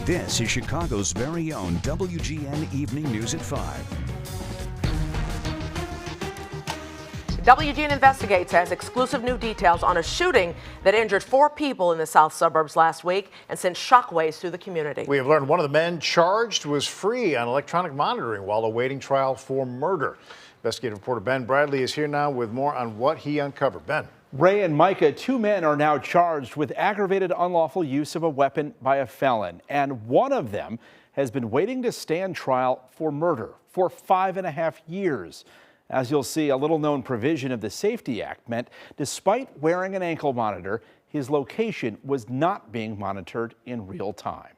This is Chicago's very own WGN Evening News at 5. WGN Investigates has exclusive new details on a shooting that injured 4 people in the south suburbs last week and sent shockwaves through the community. We have learned one of the men charged was free on electronic monitoring while awaiting trial for murder. Investigative reporter Ben Bradley is here now with more on what he uncovered. Ben. Ray and Micah, 2 men are now charged with aggravated unlawful use of a weapon by a felon, and one of them has been waiting to stand trial for murder for 5.5 years. As you'll see, a little-known provision of the Safety Act meant despite wearing an ankle monitor, his location was not being monitored in real time.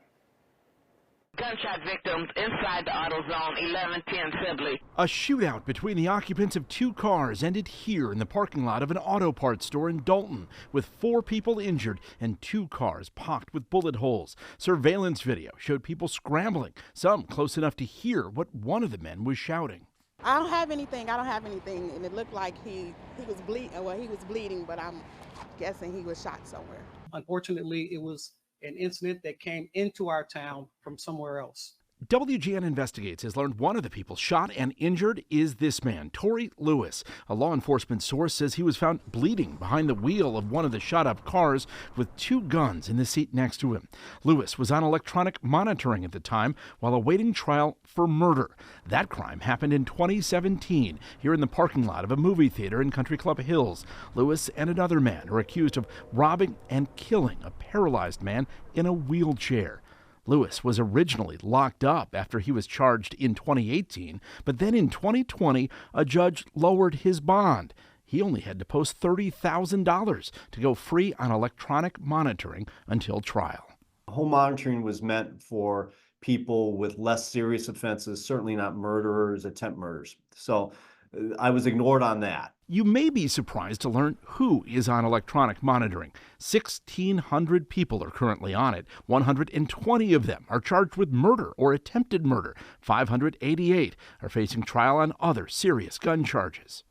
Gunshot victims inside the AutoZone, 1110 Sibley. A shootout between the occupants of 2 cars ended here in the parking lot of an auto parts store in Dolton, with 4 people injured and 2 cars pocked with bullet holes. Surveillance video showed people scrambling, some close enough to hear what one of the men was shouting. I don't have anything, and it looked like he was bleeding. Well, he was bleeding, but I'm guessing he was shot somewhere. Unfortunately, it was an incident that came into our town from somewhere else. WGN Investigates has learned one of the people shot and injured is this man, Tory Lewis. A law enforcement source says he was found bleeding behind the wheel of one of the shot-up cars with 2 guns in the seat next to him. Lewis was on electronic monitoring at the time while awaiting trial for murder. That crime happened in 2017 here in the parking lot of a movie theater in Country Club Hills. Lewis and another man are accused of robbing and killing a paralyzed man in a wheelchair. Lewis was originally locked up after he was charged in 2018, but then in 2020, a judge lowered his bond. He only had to post $30,000 to go free on electronic monitoring until trial. Home monitoring was meant for people with less serious offenses, certainly not murderers, attempt murders. So I was ignored on that. You may be surprised to learn who is on electronic monitoring. 1,600 people are currently on it. 120 of them are charged with murder or attempted murder. 588 are facing trial on other serious gun charges.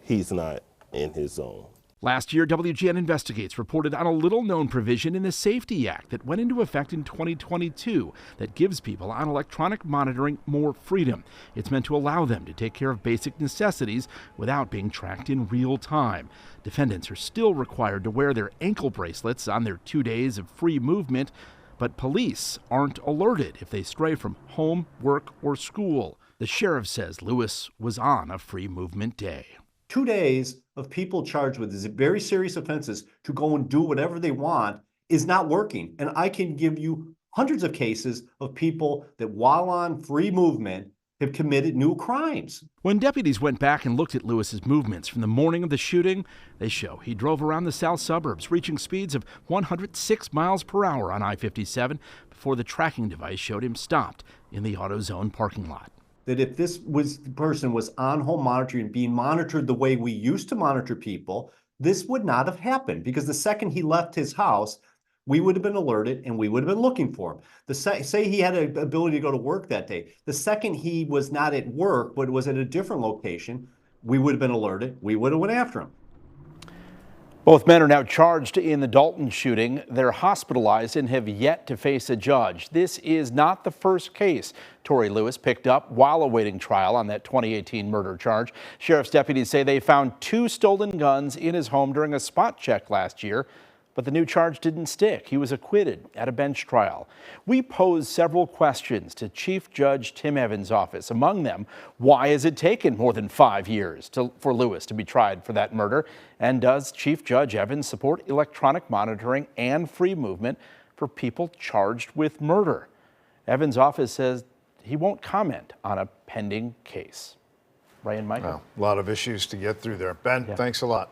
He's not in his zone. Last year, WGN Investigates reported on a little-known provision in the Safety Act that went into effect in 2022 that gives people on electronic monitoring more freedom. It's meant to allow them to take care of basic necessities without being tracked in real time. Defendants are still required to wear their ankle bracelets on their 2 days of free movement, but police aren't alerted if they stray from home, work, or school. The sheriff says Lewis was on a free movement day. 2 days of people charged with these very serious offenses to go and do whatever they want is not working. And I can give you hundreds of cases of people that while on free movement have committed new crimes. When deputies went back and looked at Lewis's movements from the morning of the shooting, they show he drove around the south suburbs, reaching speeds of 106 miles per hour on I-57 before the tracking device showed him stopped in the AutoZone parking lot. That if this person was on home monitoring, being monitored the way we used to monitor people, this would not have happened, because the second he left his house, we would have been alerted and we would have been looking for him. Say he had an ability to go to work that day. The second he was not at work, but was at a different location, we would have been alerted. We would have went after him. Both men are now charged in the Dolton shooting. They're hospitalized and have yet to face a judge. This is not the first case Tory Lewis picked up while awaiting trial on that 2018 murder charge. Sheriff's deputies say they found 2 stolen guns in his home during a spot check last year, but the new charge didn't stick. He was acquitted at a bench trial. We posed several questions to Chief Judge Tim Evans' office. Among them, why has it taken more than 5 years for Lewis to be tried for that murder? And does Chief Judge Evans support electronic monitoring and free movement for people charged with murder? Evans' office says he won't comment on a pending case. Ray and Mike. Wow, a lot of issues to get through there. Ben, thanks a lot.